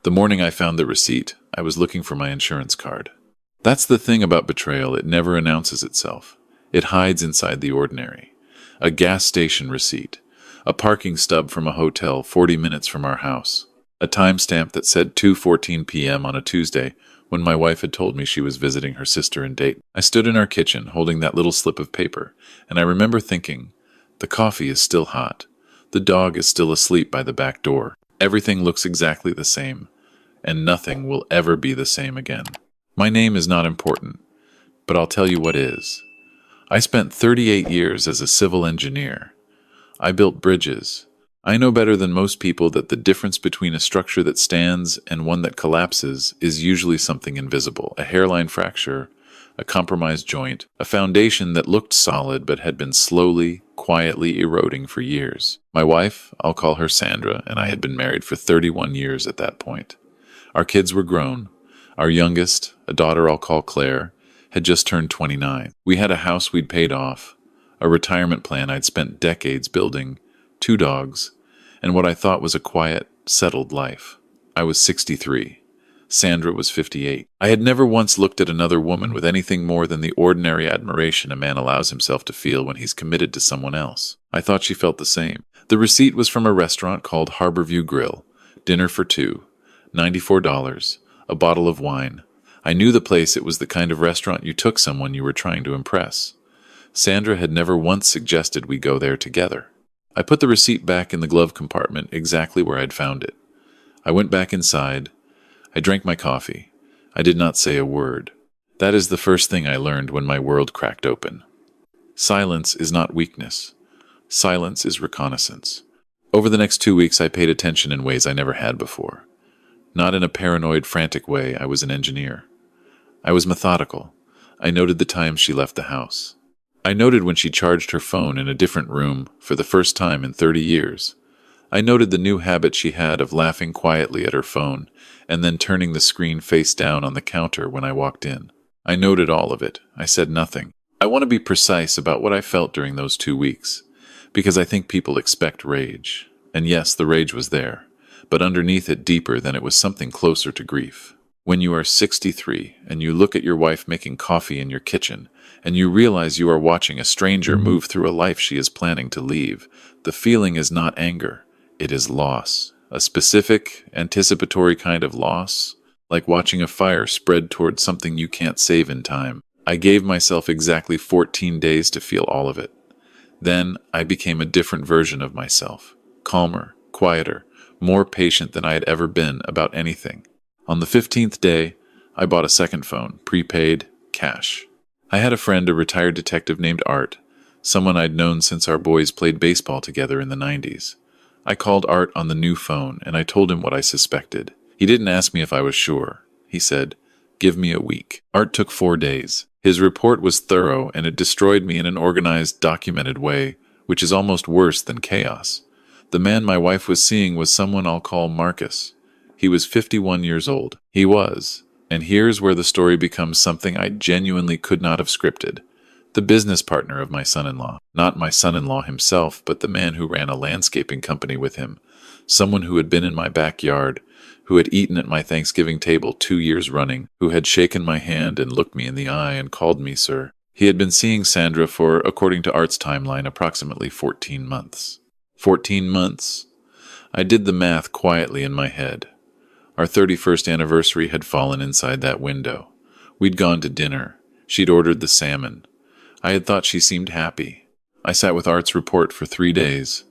The morning I found the receipt, I was looking for my insurance card. That's the thing about betrayal, it never announces itself. It hides inside the ordinary. A gas station receipt. A parking stub from a hotel 40 minutes from our house. A timestamp that said 2:14 p.m. on a Tuesday when my wife had told me she was visiting her sister in Dayton. I stood in our kitchen holding that little slip of paper, and I remember thinking, the coffee is still hot. The dog is still asleep by the back door. Everything looks exactly the same, and nothing will ever be the same again. My name is not important, but I'll tell you what is. I spent 38 years as a civil engineer. I built bridges. I know better than most people that the difference between a structure that stands and one that collapses is usually something invisible. A hairline fracture, a compromised joint, a foundation that looked solid but had been slowly, quietly eroding for years. My wife, I'll call her Sandra, and I had been married for 31 years at that point. Our kids were grown. Our youngest, a daughter I'll call Claire, had just turned 29. We had a house we'd paid off, a retirement plan I'd spent decades building, 2 dogs, and what I thought was a quiet, settled life. I was 63. Sandra was 58. I had never once looked at another woman with anything more than the ordinary admiration a man allows himself to feel when he's committed to someone else. I thought she felt the same. The receipt was from a restaurant called Harborview Grill. Dinner for 2. $94. A bottle of wine. I knew the place. It was the kind of restaurant you took someone you were trying to impress. Sandra had never once suggested we go there together. I put the receipt back in the glove compartment exactly where I'd found it. I went back inside. I drank my coffee. I did not say a word. That is the first thing I learned when my world cracked open. Silence is not weakness. Silence is reconnaissance. Over the next 2 weeks, I paid attention in ways I never had before. Not in a paranoid, frantic way. I was an engineer. I was methodical. I noted the times she left the house. I noted when she charged her phone in a different room for the first time in 30 years. I noted the new habit she had of laughing quietly at her phone and then turning the screen face down on the counter when I walked in. I noted all of it. I said nothing. I want to be precise about what I felt during those 2 weeks, because I think people expect rage. And yes, the rage was there, but underneath it deeper than it was something closer to grief. When you are 63 and you look at your wife making coffee in your kitchen and you realize you are watching a stranger move through a life she is planning to leave, the feeling is not anger. It is loss. A specific, anticipatory kind of loss, like watching a fire spread towards something you can't save in time. I gave myself exactly 14 days to feel all of it. Then I became a different version of myself, calmer, quieter, more patient than I had ever been about anything. On the 15th day, I bought a second phone, prepaid, cash. I had a friend, a retired detective named Art, someone I'd known since our boys played baseball together in the 90s. I called Art on the new phone, and I told him what I suspected. He didn't ask me if I was sure. He said, "Give me a week." Art took 4 days. His report was thorough, and it destroyed me in an organized, documented way, which is almost worse than chaos. The man my wife was seeing was someone I'll call Marcus. He was 51 years old. He was, and here's where the story becomes something I genuinely could not have scripted, the business partner of my son-in-law. Not my son-in-law himself, but the man who ran a landscaping company with him, someone who had been in my backyard, who had eaten at my Thanksgiving table 2 years running, who had shaken my hand and looked me in the eye and called me sir. He had been seeing Sandra for, according to Art's timeline, approximately 14 months. 14 months? I did the math quietly in my head. Our 31st anniversary had fallen inside that window. We'd gone to dinner. She'd ordered the salmon. I had thought she seemed happy. I sat with Art's report for 3 days.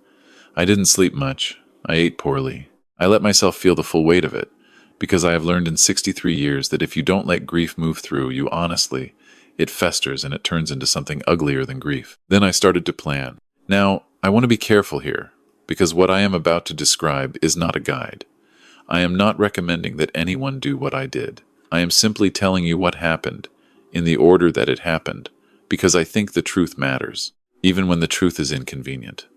I didn't sleep much. I ate poorly. I let myself feel the full weight of it, because I have learned in 63 years that if you don't let grief move through you honestly, it festers and it turns into something uglier than grief. Then I started to plan. Now, I want to be careful here, because what I am about to describe is not a guide. I am not recommending that anyone do what I did. I am simply telling you what happened, in the order that it happened, because I think the truth matters, even when the truth is inconvenient,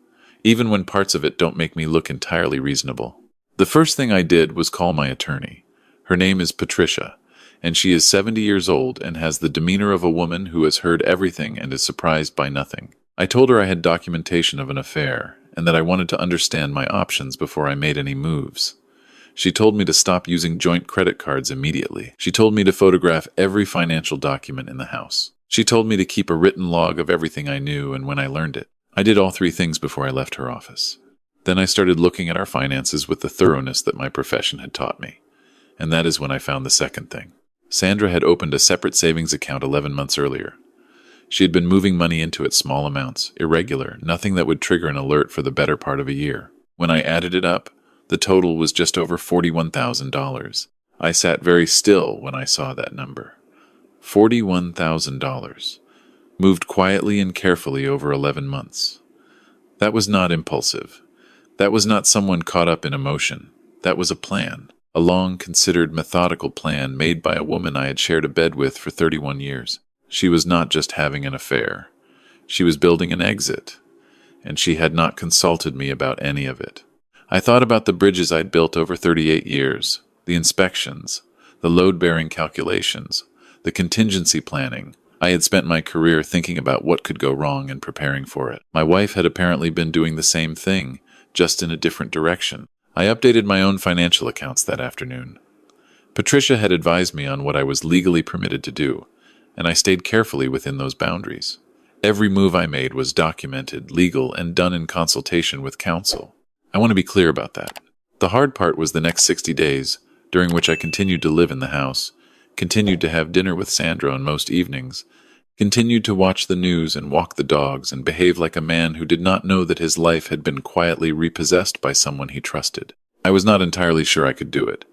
even when parts of it don't make me look entirely reasonable. The first thing I did was call my attorney. Her name is Patricia, and she is 70 years old and has the demeanor of a woman who has heard everything and is surprised by nothing. I told her I had documentation of an affair, and that I wanted to understand my options before I made any moves. She told me to stop using joint credit cards immediately. She told me to photograph every financial document in the house. She told me to keep a written log of everything I knew and when I learned it. I did all three things before I left her office. Then I started looking at our finances with the thoroughness that my profession had taught me. And that is when I found the second thing. Sandra had opened a separate savings account 11 months earlier. She had been moving money into it small amounts, irregular, nothing that would trigger an alert for the better part of a year. When I added it up, the total was just over $41,000. I sat very still when I saw that number. $41,000. Moved quietly and carefully over 11 months. That was not impulsive. That was not someone caught up in emotion. That was a plan. A long, considered, methodical plan made by a woman I had shared a bed with for 31 years. She was not just having an affair. She was building an exit. And she had not consulted me about any of it. I thought about the bridges I'd built over 38 years, the inspections, the load-bearing calculations, the contingency planning. I had spent my career thinking about what could go wrong and preparing for it. My wife had apparently been doing the same thing, just in a different direction. I updated my own financial accounts that afternoon. Patricia had advised me on what I was legally permitted to do, and I stayed carefully within those boundaries. Every move I made was documented, legal, and done in consultation with counsel. I want to be clear about that. The hard part was the next 60 days, during which I continued to live in the house, continued to have dinner with Sandra on most evenings, continued to watch the news and walk the dogs and behave like a man who did not know that his life had been quietly repossessed by someone he trusted. I was not entirely sure I could do it,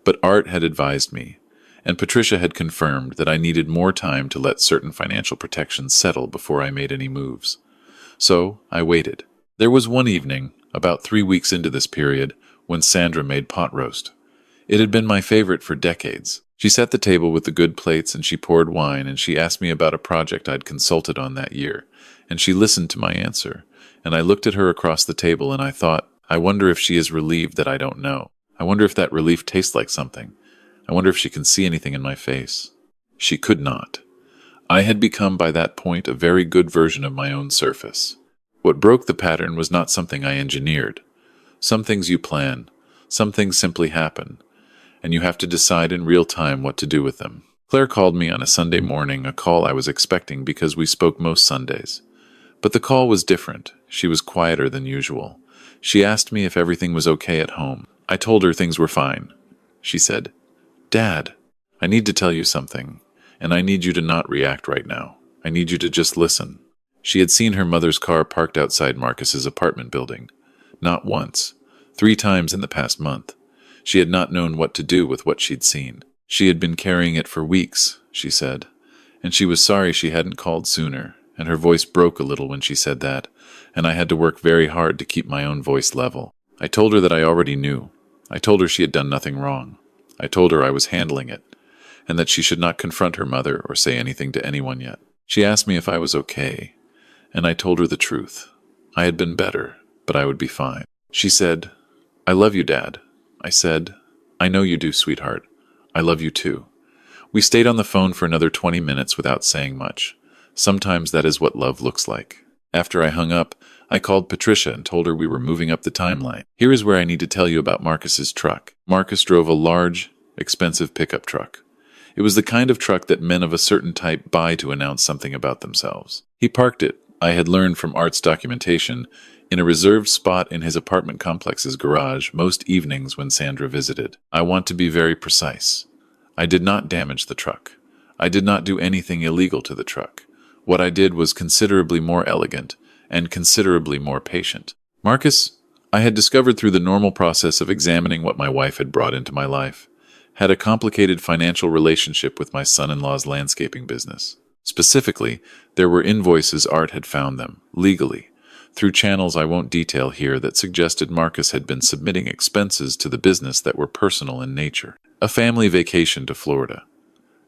but Art had advised me, and Patricia had confirmed that I needed more time to let certain financial protections settle before I made any moves. So I waited. There was one evening, about 3 weeks into this period, when Sandra made pot roast. It had been my favorite for decades. She set the table with the good plates and she poured wine and she asked me about a project I'd consulted on that year, and she listened to my answer, and I looked at her across the table and I thought, I wonder if she is relieved that I don't know. I wonder if that relief tastes like something. I wonder if she can see anything in my face. She could not. I had become by that point a very good version of my own surface. What broke the pattern was not something I engineered. Some things you plan, some things simply happen, and you have to decide in real time what to do with them. Claire called me on a Sunday morning, a call I was expecting because we spoke most Sundays. But the call was different. She was quieter than usual. She asked me if everything was okay at home. I told her things were fine. She said, "Dad, I need to tell you something, and I need you to not react right now. I need you to just listen." She had seen her mother's car parked outside Marcus's apartment building. Not once, 3 times in the past month. She had not known what to do with what she'd seen. She had been carrying it for weeks, she said, and she was sorry she hadn't called sooner, and her voice broke a little when she said that, and I had to work very hard to keep my own voice level. I told her that I already knew. I told her she had done nothing wrong. I told her I was handling it, and that she should not confront her mother or say anything to anyone yet. She asked me if I was okay, and I told her the truth. I had been better, but I would be fine. She said, "I love you, Dad." I said, "I know you do, sweetheart. I love you too." We stayed on the phone for another 20 minutes without saying much. Sometimes that is what love looks like. After I hung up, I called Patricia and told her we were moving up the timeline. Here is where I need to tell you about Marcus's truck. Marcus drove a large, expensive pickup truck. It was the kind of truck that men of a certain type buy to announce something about themselves. He parked it, I had learned from Art's documentation, in a reserved spot in his apartment complex's garage most evenings when Sandra visited. I want to be very precise. I did not damage the truck. I did not do anything illegal to the truck. What I did was considerably more elegant and considerably more patient. Marcus, I had discovered through the normal process of examining what my wife had brought into my life, had a complicated financial relationship with my son-in-law's landscaping business. Specifically, there were invoices Art had found them, legally, through channels I won't detail here that suggested Marcus had been submitting expenses to the business that were personal in nature. A family vacation to Florida,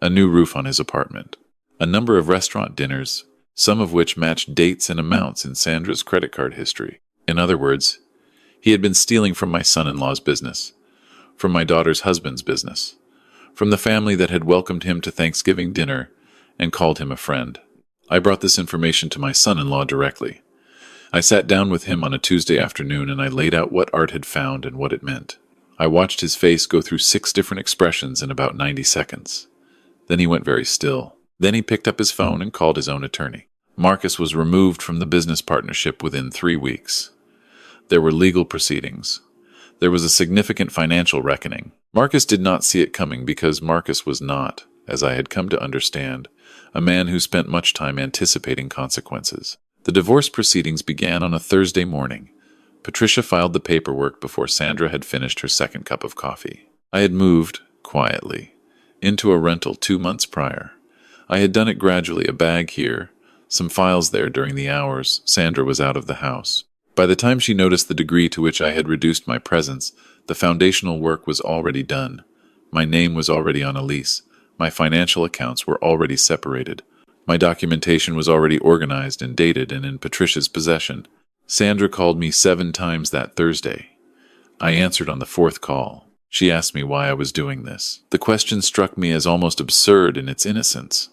a new roof on his apartment, a number of restaurant dinners, some of which matched dates and amounts in Sandra's credit card history. In other words, he had been stealing from my son-in-law's business, from my daughter's husband's business, from the family that had welcomed him to Thanksgiving dinner and called him a friend. I brought this information to my son-in-law directly. I sat down with him on a Tuesday afternoon and I laid out what Art had found and what it meant. I watched his face go through 6 different expressions in about 90 seconds. Then he went very still. Then he picked up his phone and called his own attorney. Marcus was removed from the business partnership within 3 weeks. There were legal proceedings. There was a significant financial reckoning. Marcus did not see it coming because Marcus was not, as I had come to understand, a man who spent much time anticipating consequences. The divorce proceedings began on a Thursday morning. Patricia filed the paperwork before Sandra had finished her second cup of coffee. I had moved, quietly, into a rental 2 months prior. I had done it gradually, a bag here, some files there during the hours Sandra was out of the house. By the time she noticed the degree to which I had reduced my presence, the foundational work was already done. My name was already on a lease. My financial accounts were already separated. My documentation was already organized and dated and in Patricia's possession. Sandra called me 7 times that Thursday. I answered on the 4th call. She asked me why I was doing this. The question struck me as almost absurd in its innocence,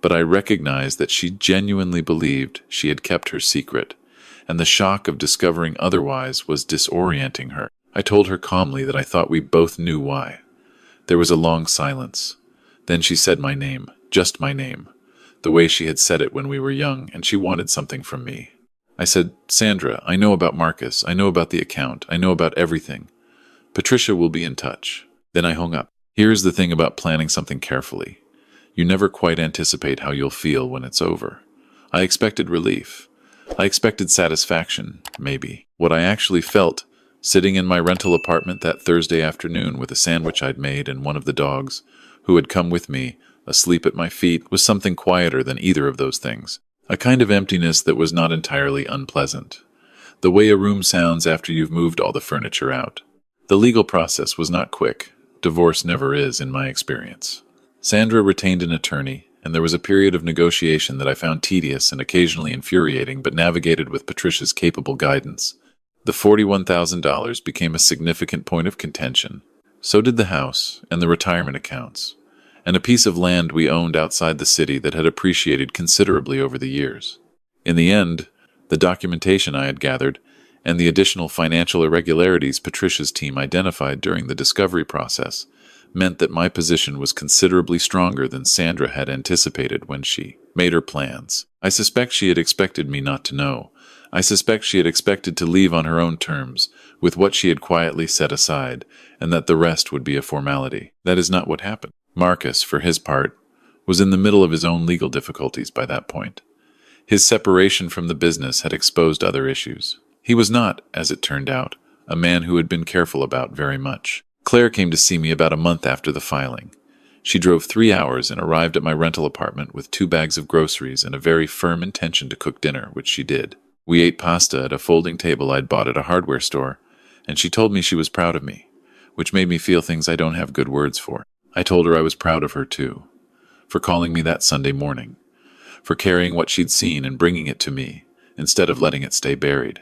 but I recognized that she genuinely believed she had kept her secret, and the shock of discovering otherwise was disorienting her. I told her calmly that I thought we both knew why. There was a long silence. Then she said my name, just my name, the way she had said it when we were young, and she wanted something from me. I said, Sandra, I know about Marcus, I know about the account, I know about everything. Patricia will be in touch. Then I hung up. Here's the thing about planning something carefully. You never quite anticipate how you'll feel when it's over. I expected relief. I expected satisfaction, maybe. What I actually felt, sitting in my rental apartment that Thursday afternoon with a sandwich I'd made and one of the dogs, who had come with me, asleep at my feet, was something quieter than either of those things. A kind of emptiness that was not entirely unpleasant. The way a room sounds after you've moved all the furniture out. The legal process was not quick. Divorce never is, in my experience. Sandra retained an attorney, and there was a period of negotiation that I found tedious and occasionally infuriating, but navigated with Patricia's capable guidance. The $41,000 became a significant point of contention. So did the house and the retirement accounts, and a piece of land we owned outside the city that had appreciated considerably over the years. In the end, the documentation I had gathered and the additional financial irregularities Patricia's team identified during the discovery process meant that my position was considerably stronger than Sandra had anticipated when she made her plans. I suspect she had expected me not to know. I suspect she had expected to leave on her own terms, with what she had quietly set aside, and that the rest would be a formality. That is not what happened. Marcus, for his part, was in the middle of his own legal difficulties by that point. His separation from the business had exposed other issues. He was not, as it turned out, a man who had been careful about very much. Claire came to see me about a month after the filing. She drove 3 hours and arrived at my rental apartment with 2 bags of groceries and a very firm intention to cook dinner, which she did. We ate pasta at a folding table I'd bought at a hardware store, and she told me she was proud of me, which made me feel things I don't have good words for. I told her I was proud of her, too, for calling me that Sunday morning, for carrying what she'd seen and bringing it to me, instead of letting it stay buried.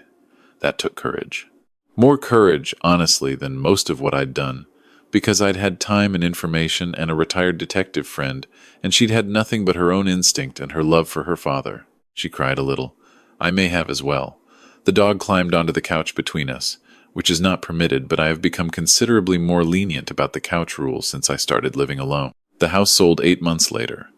That took courage. More courage, honestly, than most of what I'd done, because I'd had time and information and a retired detective friend, and she'd had nothing but her own instinct and her love for her father. She cried a little. I may have as well. The dog climbed onto the couch between us, which is not permitted, but I have become considerably more lenient about the couch rule since I started living alone. The house sold 8 months later.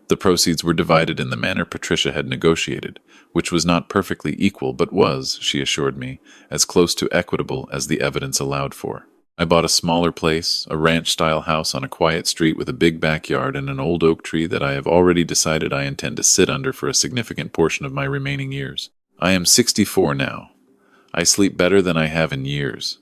The proceeds were divided in the manner Patricia had negotiated, which was not perfectly equal but was, she assured me, as close to equitable as the evidence allowed for. I bought a smaller place, a ranch-style house on a quiet street with a big backyard and an old oak tree that I have already decided I intend to sit under for a significant portion of my remaining years. I am 64 now. I sleep better than I have in years.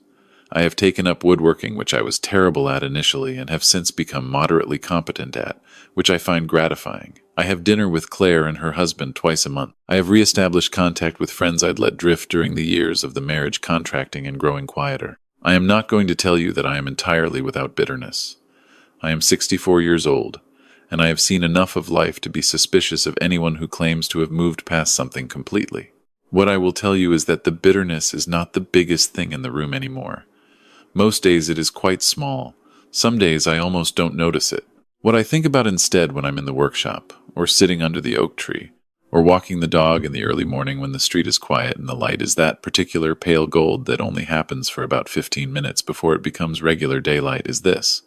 I have taken up woodworking, which I was terrible at initially and have since become moderately competent at, which I find gratifying. I have dinner with Claire and her husband twice a month. I have reestablished contact with friends I'd let drift during the years of the marriage contracting and growing quieter. I am not going to tell you that I am entirely without bitterness. I am 64 years old, and I have seen enough of life to be suspicious of anyone who claims to have moved past something completely. What I will tell you is that the bitterness is not the biggest thing in the room anymore. Most days it is quite small. Some days I almost don't notice it. What I think about instead when I'm in the workshop, or sitting under the oak tree, Or walking the dog in the early morning when the street is quiet and the light is that particular pale gold that only happens for about 15 minutes before it becomes regular daylight is this.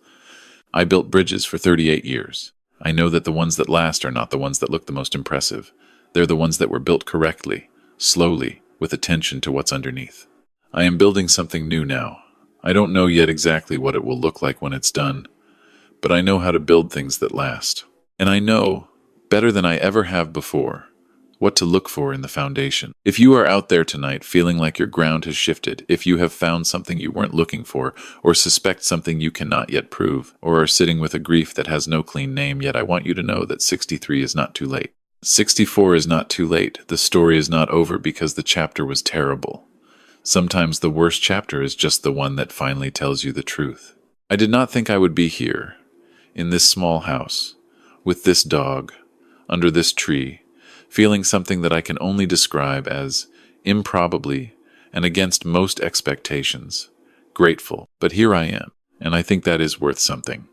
I built bridges for 38 years. I know that the ones that last are not the ones that look the most impressive. They're the ones that were built correctly, slowly, with attention to what's underneath. I am building something new now. I don't know yet exactly what it will look like when it's done, but I know how to build things that last. And I know, better than I ever have before, what to look for in the foundation. If you are out there tonight feeling like your ground has shifted, if you have found something you weren't looking for, or suspect something you cannot yet prove, or are sitting with a grief that has no clean name yet, I want you to know that 63 is not too late. 64 is not too late. The story is not over because the chapter was terrible. Sometimes the worst chapter is just the one that finally tells you the truth. I did not think I would be here, in this small house, with this dog, under this tree, feeling something that I can only describe as improbably and against most expectations, grateful. But here I am, and I think that is worth something.